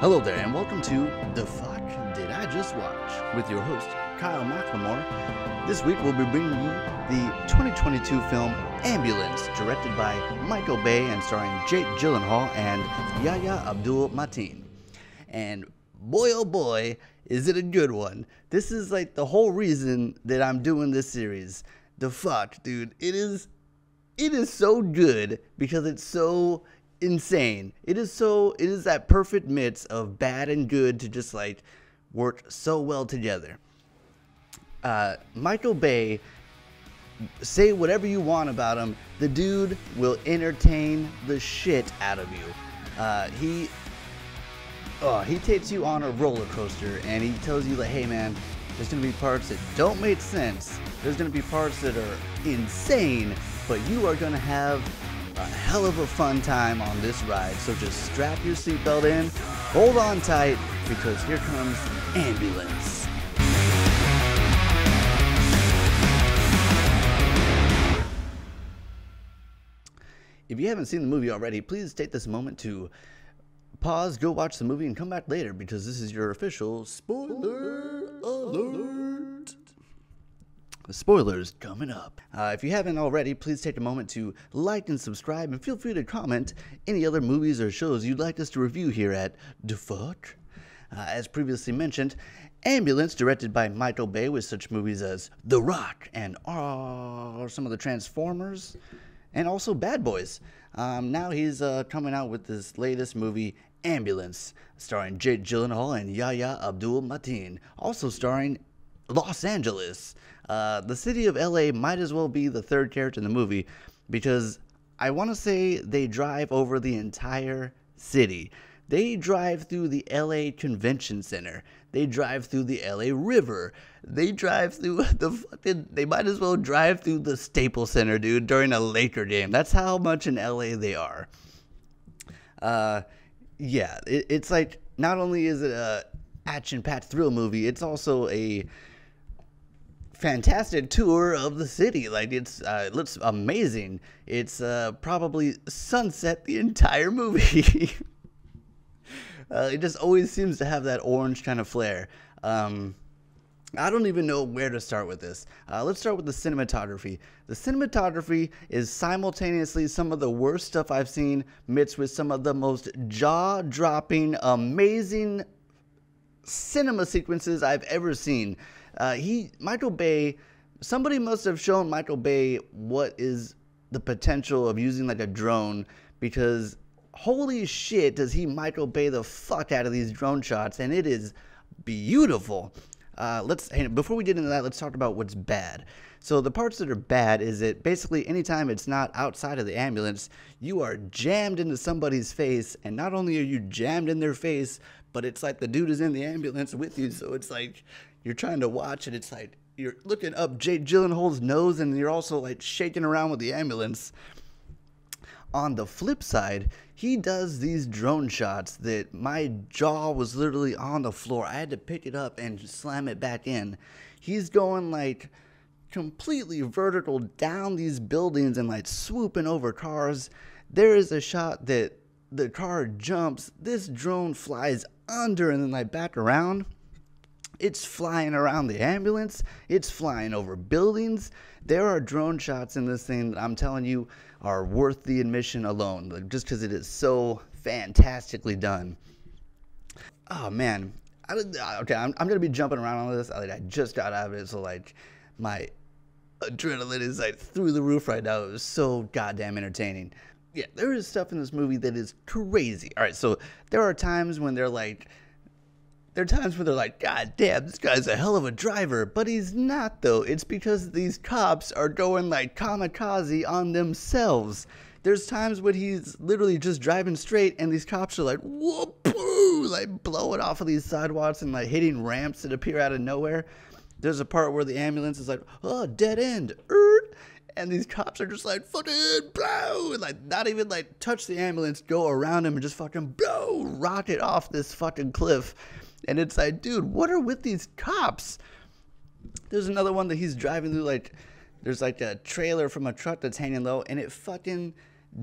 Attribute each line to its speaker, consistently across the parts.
Speaker 1: Hello there, and welcome to The Fuck Did I Just Watch? With your host, Kyle McLemore. This week we'll be bringing you the 2022 film Ambulance, directed by Michael Bay and starring Jake Gyllenhaal and Yahya Abdul-Mateen. And boy oh boy, is it a good one. This is like the whole reason that I'm doing this series. The fuck, dude, it is so good because it's so insane. It is that perfect mix of bad and good to just like work so well together. Michael Bay, say whatever you want about him, the dude will entertain the shit out of you. He takes you on a roller coaster and he tells you like, hey man, there's gonna be parts that don't make sense. There's gonna be parts that are insane, but you are gonna have a hell of a fun time on this ride. So just strap your seatbelt in, hold on tight, because here comes Ambulance. If you haven't seen the movie already, please take this moment to pause, go watch the movie, and come back later because this is your official spoiler alert. The spoilers coming up. If you haven't already, please take a moment to like and subscribe, and feel free to comment any other movies or shows you'd like us to review here at Dafuq. As previously mentioned, Ambulance, directed by Michael Bay, with such movies as The Rock and some of the Transformers, and also Bad Boys. Now he's coming out with this latest movie, Ambulance, starring Jake Gyllenhaal and Yahya Abdul-Mateen, also starring Los Angeles. The city of LA might as well be the third character in the movie because I want to say they drive over the entire city. They drive through the LA Convention Center. They drive through the LA River. They drive through they might as well drive through the Staples Center, dude, during a Laker game. That's how much in LA they are. Yeah, it's like, not only is it a action-packed thrill movie, it's also a fantastic tour of the city. Like, it looks amazing. It's probably sunset the entire movie. It just always seems to have that orange kind of flair. I don't even know where to start with this. Let's start with the cinematography. The cinematography is simultaneously some of the worst stuff I've seen mixed with some of the most jaw-dropping, amazing cinema sequences I've ever seen. Michael Bay, somebody must have shown Michael Bay what is the potential of using like a drone, because holy shit does he Michael Bay the fuck out of these drone shots, and it is beautiful. Before we get into that, let's talk about what's bad. So the parts that are bad is that basically anytime it's not outside of the ambulance, you are jammed into somebody's face, and not only are you jammed in their face, but it's like the dude is in the ambulance with you, so it's like you're trying to watch and it's like you're looking up Jake Gyllenhaal's nose and you're also like shaking around with the ambulance. On the flip side, he does these drone shots that my jaw was literally on the floor. I had to pick it up and slam it back in. He's going like completely vertical down these buildings and like swooping over cars. There is a shot that the car jumps, this drone flies under and then like back around. It's flying around the ambulance. It's flying over buildings. There are drone shots in this thing that I'm telling you are worth the admission alone, just because it is so fantastically done. Oh man, okay, I'm gonna be jumping around on this. I just got out of it, so like my adrenaline is like through the roof right now. It was so goddamn entertaining. Yeah, there is stuff in this movie that is crazy. All right, so there are times when they're like, God damn, this guy's a hell of a driver. But he's not, though. It's because these cops are going like kamikaze on themselves. There's times when he's literally just driving straight and these cops are like, whoop-oo, like blowing off of these sidewalks and like hitting ramps that appear out of nowhere. There's a part where the ambulance is like, oh, dead end. And these cops are just like, fucking blow, and like not even like touch the ambulance, go around him and just fucking blow, rocket off this fucking cliff. And it's like, dude, what are with these cops? There's another one that he's driving through, like, there's like a trailer from a truck that's hanging low, and it fucking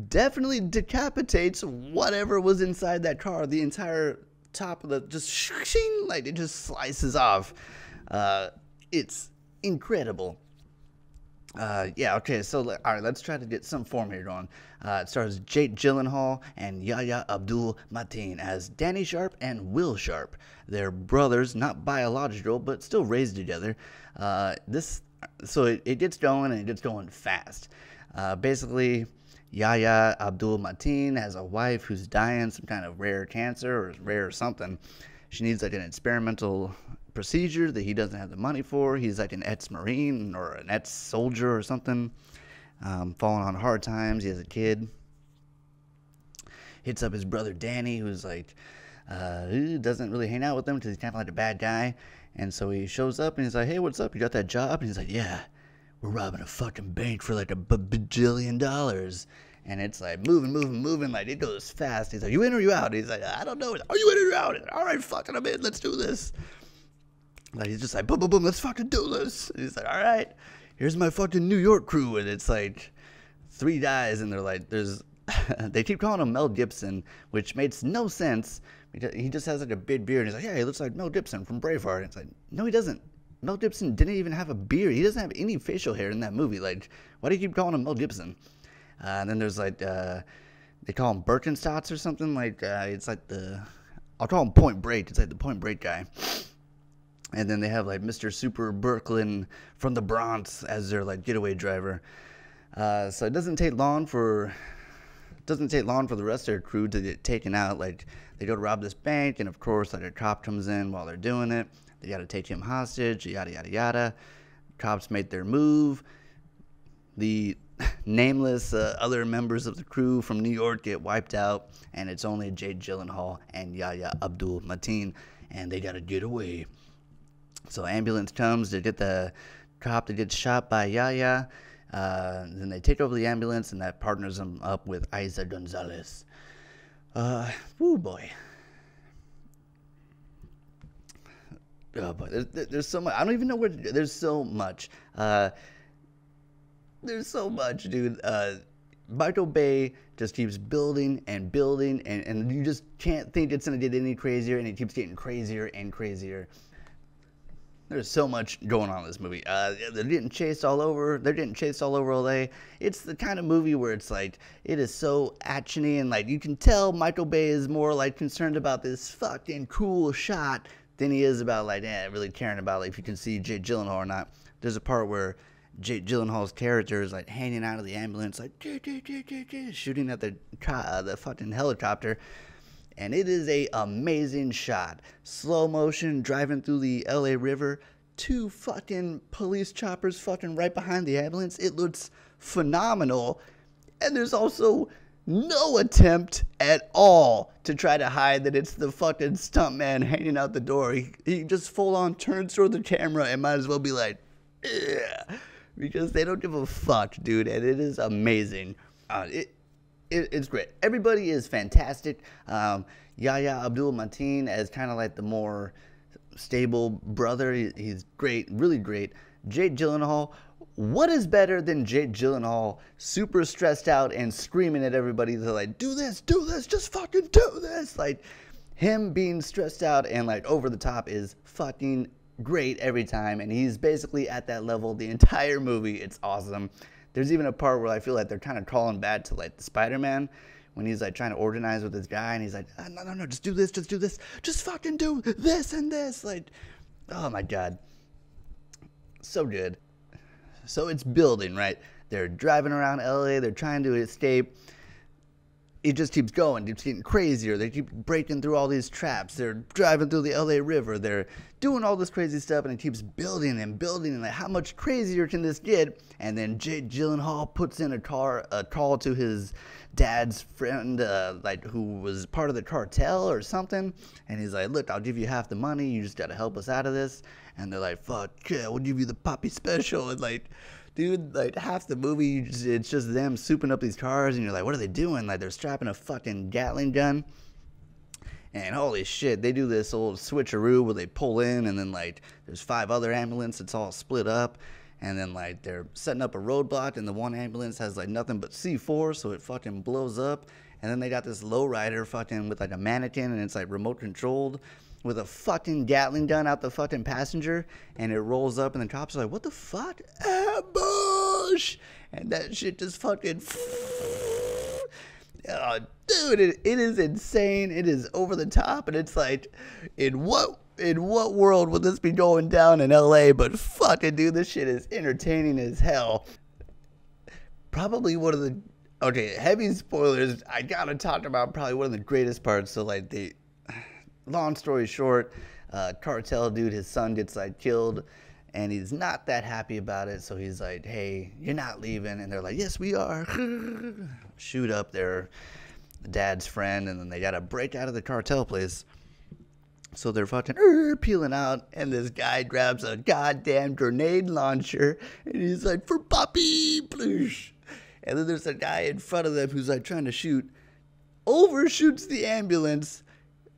Speaker 1: definitely decapitates whatever was inside that car. The entire top of the, just shing, like it just slices off. It's incredible. Yeah, okay, so, all right, let's try to get some form here going. It stars Jake Gyllenhaal and Yahya Abdul-Mateen as Danny Sharp and Will Sharp. They're brothers, not biological, but still raised together. So it gets going, and it gets going fast. Basically, Yahya Abdul-Mateen has a wife who's dying some kind of rare cancer or rare something. She needs like an experimental procedure that he doesn't have the money for. He's like an ex-Marine or an ex-soldier or something, falling on hard times. He has a kid. Hits up his brother Danny, who's like, doesn't really hang out with him because he's kind of like a bad guy. And so he shows up and he's like, hey, what's up? You got that job? And he's like, yeah, we're robbing a fucking bank for like $1 bajillion. And it's like moving, like it goes fast. He's like, you in or you out? He's like, I don't know. Are you in or you out? All right, fucking I'm in. Let's do this. Like he's just like, boom, boom, boom, let's fucking do this. And he's like, all right, here's my fucking New York crew. And it's like 3 guys, and they're like, they keep calling him Mel Gibson, which makes no sense. Because he just has like a big beard, and he's like, yeah, he looks like Mel Gibson from Braveheart. And it's like, no, he doesn't. Mel Gibson didn't even have a beard. He doesn't have any facial hair in that movie. Like, why do you keep calling him Mel Gibson? And then there's like, they call him Birkenstocks or something. Like, it's like I'll call him Point Break. It's like the Point Break guy. And then they have like Mr. Super Brooklyn from the Bronx as their like getaway driver. So it doesn't take long for the rest of their crew to get taken out. Like they go to rob this bank, and of course like a cop comes in while they're doing it. They got to take him hostage, yada yada yada. Cops make their move. The nameless other members of the crew from New York get wiped out, and it's only Jake Gyllenhaal and Yahya Abdul-Mateen, and they got to get away. So ambulance comes to get the cop that gets shot by Yahya. Then they take over the ambulance, and that partners them up with Eiza González. Woo boy. Oh boy, there's so much. I don't even know where. There's so much. There's so much, dude. Michael Bay just keeps building and building, and you just can't think it's gonna get any crazier, and it keeps getting crazier and crazier. There's so much going on in this movie. They're getting chased all over. They're getting chased all over LA. It's the kind of movie where it's like, it is so actiony, and like you can tell Michael Bay is more like concerned about this fucking cool shot than he is about like, really caring about like if you can see Jake Gyllenhaal or not. There's a part where Jake Gyllenhaal's character is like hanging out of the ambulance, like shooting at the fucking helicopter. And it is a amazing shot. Slow motion, driving through the LA River. 2 fucking police choppers fucking right behind the ambulance. It looks phenomenal. And there's also no attempt at all to try to hide that it's the fucking stuntman hanging out the door. He just full on turns toward the camera and might as well be like, yeah. Because they don't give a fuck, dude. And it is amazing. It's great. Everybody is fantastic. Yahya Abdul-Mateen as kind of like the more stable brother. He's great, really great. Jake Gyllenhaal. What is better than Jake Gyllenhaal super stressed out and screaming at everybody to like, do this, just fucking do this. Like him being stressed out and like over the top is fucking great every time. And he's basically at that level the entire movie. It's awesome. There's even a part where I feel like they're kind of calling back to like the SpiderMan when he's like trying to organize with this guy, and he's like, no, just do this, just fucking do this and this. Like, oh my god, so good. So it's building, right? They're driving around LA, they're trying to escape. It just keeps going, keeps getting crazier. They keep breaking through all these traps. They're driving through the LA River. They're doing all this crazy stuff, and it keeps building and building. And like, how much crazier can this get? And then Jake Gyllenhaal puts in a call to his dad's friend, like who was part of the cartel or something. And he's like, "Look, I'll give you half the money. You just gotta help us out of this." And they're like, "Fuck yeah, we'll give you the poppy special." And like, dude, like half the movie, it's just them souping up these cars, and you're like, what are they doing? Like they're strapping a fucking Gatling gun. And holy shit, they do this old switcheroo where they pull in, and then like there's 5 other ambulances. It's all split up. And then like they're setting up a roadblock, and the one ambulance has like nothing but C4, so it fucking blows up. And then they got this lowrider fucking with like a mannequin, and it's like remote controlled with a fucking Gatling gun out the fucking passenger, and it rolls up, and the cops are like, what the fuck? Ambush! And that shit just fucking oh, dude, it is insane. It is over the top, and it's like, in what world would this be going down in LA? But fucking dude, this shit is entertaining as hell. Probably one of the, okay, heavy spoilers, I gotta talk about probably one of the greatest parts. So like long story short, cartel dude, his son gets like killed, and he's not that happy about it. So he's like, hey, you're not leaving. And they're like, yes, we are. Shoot up their dad's friend, and then they gotta break out of the cartel place. So they're fucking peeling out, and this guy grabs a goddamn grenade launcher, and he's like, for Poppy, ploosh. And then there's a guy in front of them who's like trying to shoot, overshoots the ambulance,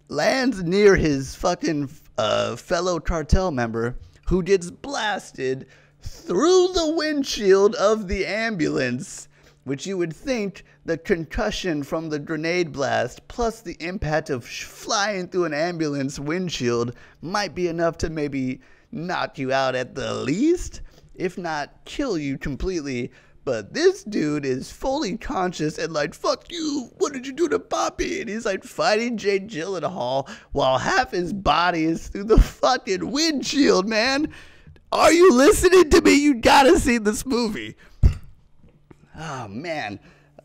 Speaker 1: lands near his fucking fellow cartel member, who gets blasted through the windshield of the ambulance, which you would think the concussion from the grenade blast plus the impact of flying through an ambulance windshield might be enough to maybe knock you out at the least, if not kill you completely. But this dude is fully conscious and like, fuck you, what did you do to Poppy? And he's like fighting Jake Gyllenhaal while half his body is through the fucking windshield, man. Are you listening to me? You gotta see this movie. Oh, man.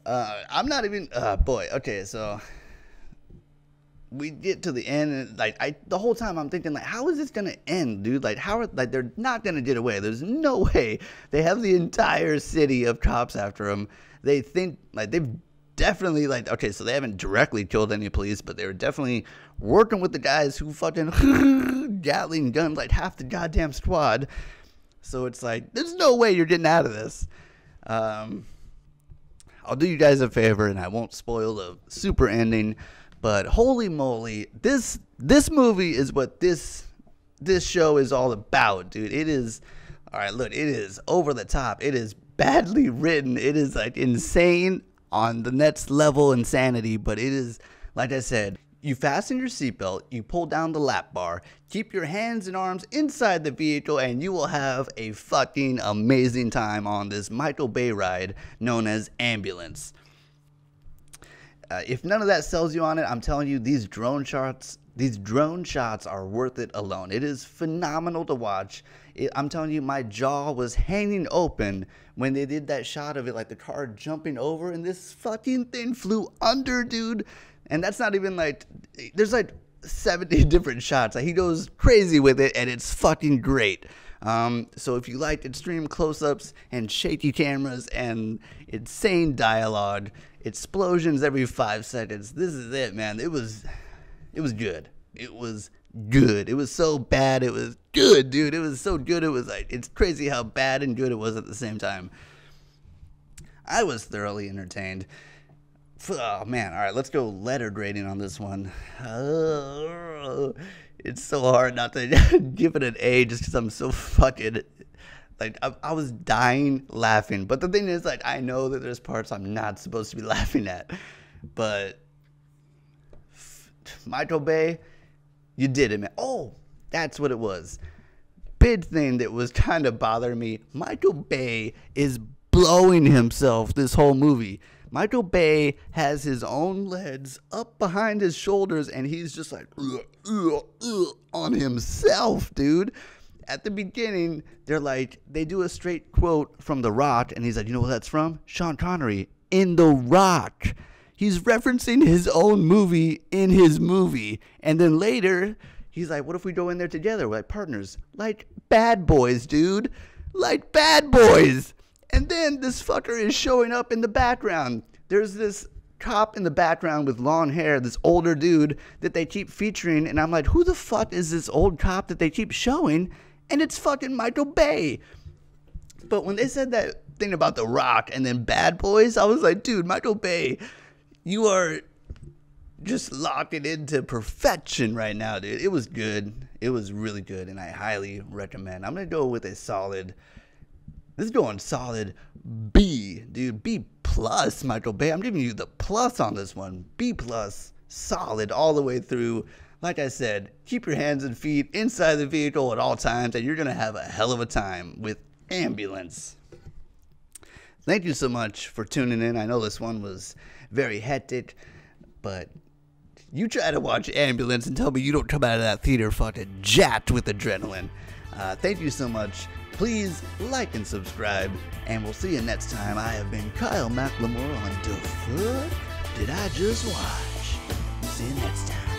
Speaker 1: I'm not even, boy, okay, so we get to the end, and like, the whole time I'm thinking, like, how is this gonna end, dude? Like, they're not gonna get away. There's no way. They have the entire city of cops after them. They think, like, they've definitely, like, okay, so they haven't directly killed any police, but they were definitely working with the guys who fucking Gatling gunned like half the goddamn squad. So it's like, there's no way you're getting out of this. I'll do you guys a favor, and I won't spoil the super ending, but holy moly, this movie is what this show is all about, dude. It is, all right, look, it is over the top. It is badly written. It is like insane on the next level insanity, but it is, like I said, you fasten your seatbelt, you pull down the lap bar, keep your hands and arms inside the vehicle, and you will have a fucking amazing time on this Michael Bay ride known as Ambulance. If none of that sells you on it, I'm telling you, these drone shots are worth it alone. It is phenomenal to watch. I'm telling you, my jaw was hanging open when they did that shot of it, like the car jumping over, and this fucking thing flew under, dude. And that's not even like, there's like 70 different shots. Like, he goes crazy with it, and it's fucking great. So if you like extreme close-ups and shaky cameras and insane dialogue, explosions every 5 seconds, this is it, man. It was good. It was good. It was so bad, it was good, dude. It was so good, it was like, it's crazy how bad and good it was at the same time. I was thoroughly entertained. Oh, man. All right, let's go letter grading on this one. It's so hard not to give it an A just because I'm so fucking, like, I was dying laughing. But the thing is, like, I know that there's parts I'm not supposed to be laughing at. But Michael Bay, you did it, man. Oh, that's what it was. Big thing that was kind of bothering me. Michael Bay is blowing himself this whole movie. Michael Bay has his own legs up behind his shoulders, and he's just like on himself, dude. At the beginning, they do a straight quote from The Rock, and he's like, you know what that's from? Sean Connery in The Rock. He's referencing his own movie in his movie. And then later, he's like, what if we go in there together? We're like partners. Like Bad Boys, dude. Like Bad Boys. And then this fucker is showing up in the background. There's this cop in the background with long hair, this older dude that they keep featuring. And I'm like, who the fuck is this old cop that they keep showing? And it's fucking Michael Bay. But when they said that thing about The Rock and then Bad Boys, I was like, dude, Michael Bay, you are just locking into perfection right now, dude. It was good. It was really good, and I highly recommend. I'm going to go with a solid This is going solid B, dude. B plus, Michael Bay. I'm giving you the plus on this one. B plus, solid all the way through. Like I said, keep your hands and feet inside the vehicle at all times, and you're going to have a hell of a time with Ambulance. Thank you so much for tuning in. I know this one was very hectic, but you try to watch Ambulance and tell me you don't come out of that theater fucking jacked with adrenaline. Thank you so much. Please like and subscribe, and we'll see you next time. I have been Kyle McLemore on Dafuq. Did I just watch? See you next time.